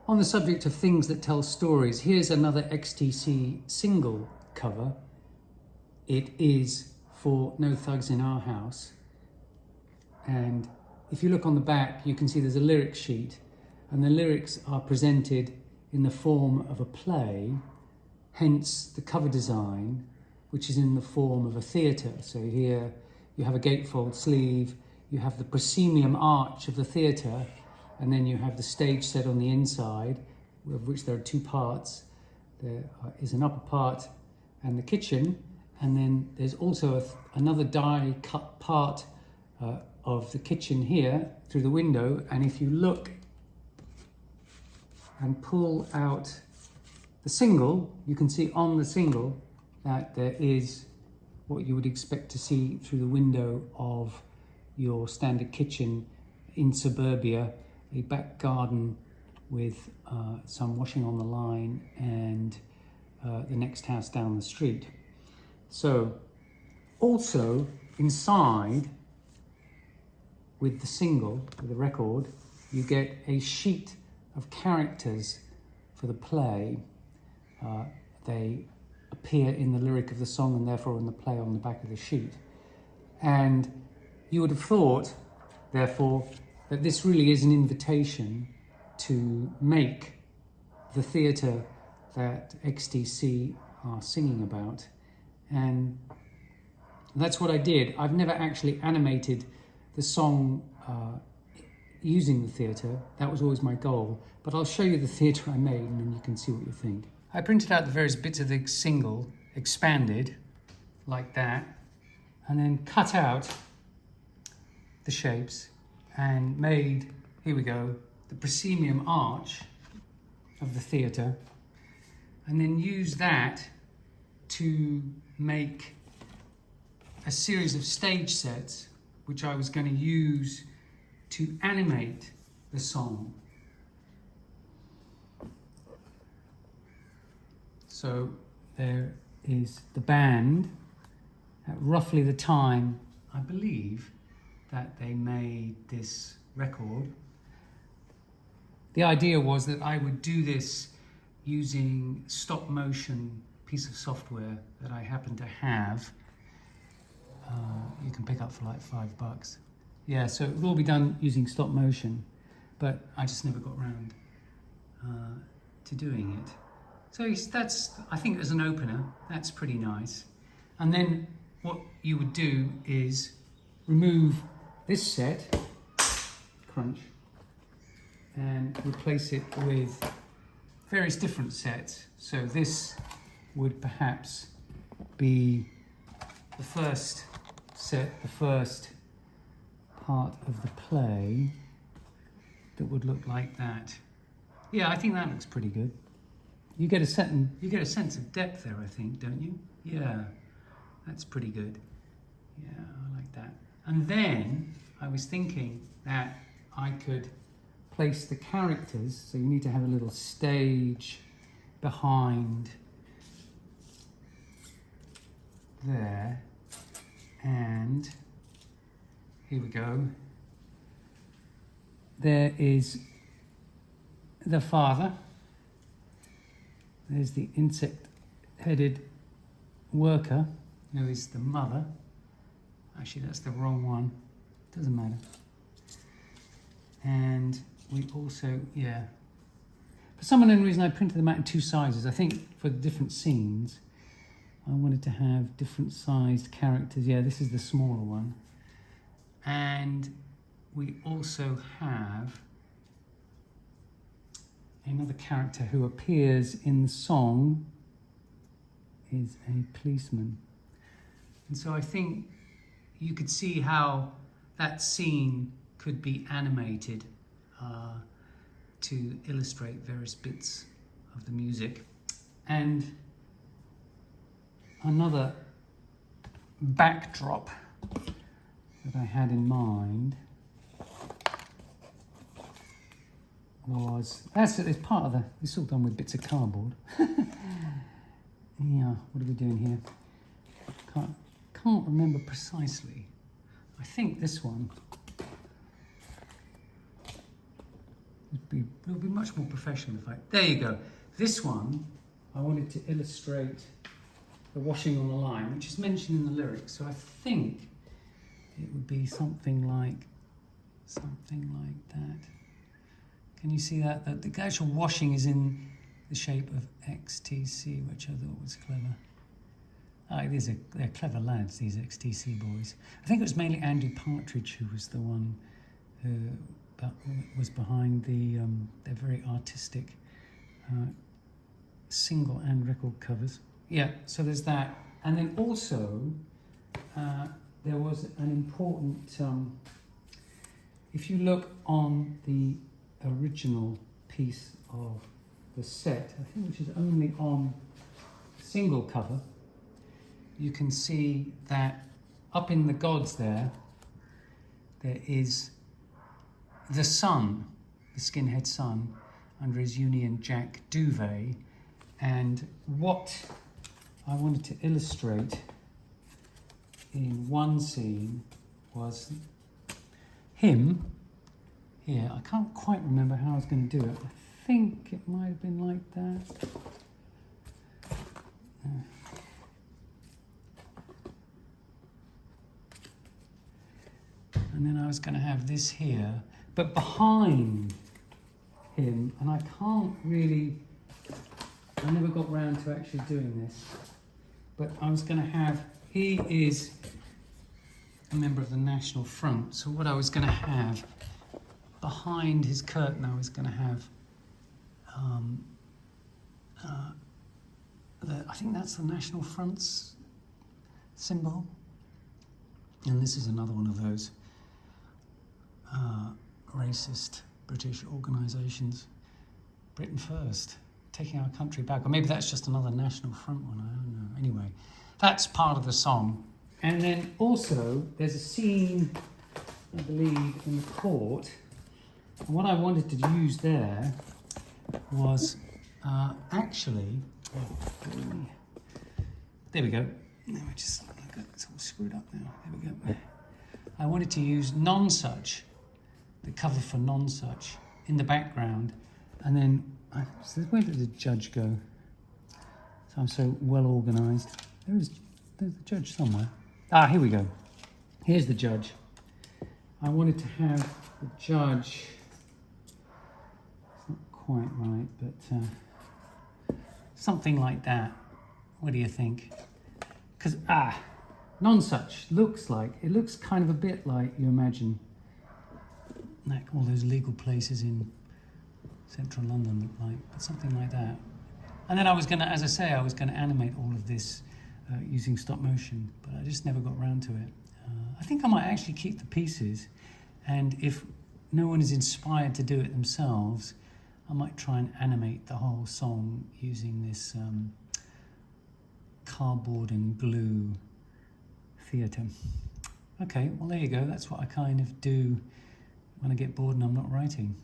On the subject of things that tell stories, here's another XTC single cover. It is for No Thugs in Our House. And if you look on the back, you can see there's a lyric sheet, and the lyrics are presented in the form of a play, hence the cover design, which is in the form of a theatre. So here you have a gatefold sleeve, you have the proscenium arch of the theatre, and then you have the stage set on the inside, of which there are two parts. There is an upper part and the kitchen, and then there's also another die-cut part of the kitchen here through the window. And if you look and pull out the single, you can see on the single that there is what you would expect to see through the window of your standard kitchen in suburbia, a back garden with some washing on the line and the next house down the street. So also inside with the single, with the record, you get a sheet of characters for the play. They appear in the lyric of the song and therefore in the play on the back of the sheet. And you would have thought, therefore, that this really is an invitation to make the theatre that XTC are singing about. And that's what I did. I've never actually animated the song using the theatre. That was always my goal. But I'll show you the theatre I made and then you can see what you think. I printed out the various bits of the single, expanded like that, and then cut out the shapes and made, here we go, the proscenium arch of the theatre, and then used that to make a series of stage sets which I was going to use to animate the song. So there is the band at roughly the time, I believe, that they made this record. The idea was that I would do this using stop motion piece of software that I happen to have. You can pick up for like $5. Yeah, so it will all be done using stop motion, but I just never got around to doing it. So that's, I think as an opener, that's pretty nice. And then what you would do is remove this set, crunch, and replace it with various different sets. So this would perhaps be the first set, the first part of the play that would look like that. Yeah, I think that looks pretty good. You get a sense of depth there, I think, don't you? Yeah, that's pretty good. Yeah, I like that. And then I was thinking that I could place the characters, so you need to have a little stage behind there, and here we go. There is the father. There's the insect-headed worker, who is the mother. Actually, that's the wrong one. Doesn't matter. And we also, yeah. For some unknown reason, I printed them out in two sizes. I think for the different scenes, I wanted to have different sized characters. Yeah, this is the smaller one. And we also have another character who appears in the song, is a policeman. And so I think you could see how that scene could be animated to illustrate various bits of the music. And another backdrop that I had in mind was, it's part of the, it's all done with bits of cardboard. Yeah, what are we doing here? Can't remember precisely. I think this one It would be much more professional if there you go. This one, I wanted to illustrate the washing on the line, which is mentioned in the lyrics. So I think it would be something like that. Can you see that? That the actual washing is in the shape of XTC, which I thought was clever. They're clever lads, these XTC boys. I think it was mainly Andy Partridge who was the one who was behind their very artistic single and record covers. Yeah, so there's that. And then also, there was an important, if you look on the original piece of the set, I think which is only on single cover, you can see that up in the gods there is the sun, the skinhead sun, under his Union Jack duvet. And what I wanted to illustrate in one scene was him here. I can't quite remember how I was going to do it. I think it might have been like that. And then I was going to have this here, but behind him, and I never got round to actually doing this, but I was going to have, he is a member of the National Front, so what I was going to have, behind his curtain, I was going to have, I think that's the National Front's symbol, and this is another one of those racist British organisations. Britain first, taking our country back. Or maybe that's just another National Front one, I don't know. Anyway, that's part of the song. And then also, there's a scene, I believe, in the court. And what I wanted to use there was actually... there we go. Let me just look at it's all screwed up now. There we go. I wanted to use Nonsuch, the cover for Nonsuch, in the background, and then so where did the judge go? So I'm so well organised. There's the judge somewhere. Ah, here we go. Here's the judge. I wanted to have the judge. It's not quite right, but something like that. What do you think? Because Nonsuch looks kind of a bit like you imagine, like all those legal places in central London look like, but something like that. And then I was going to, as I say, I was going to animate all of this using stop motion, but I just never got around to it. I think I might actually keep the pieces, and if no one is inspired to do it themselves, I might try and animate the whole song using this cardboard and glue theatre. Okay, well there you go, that's what I kind of do when I get bored and I'm not writing.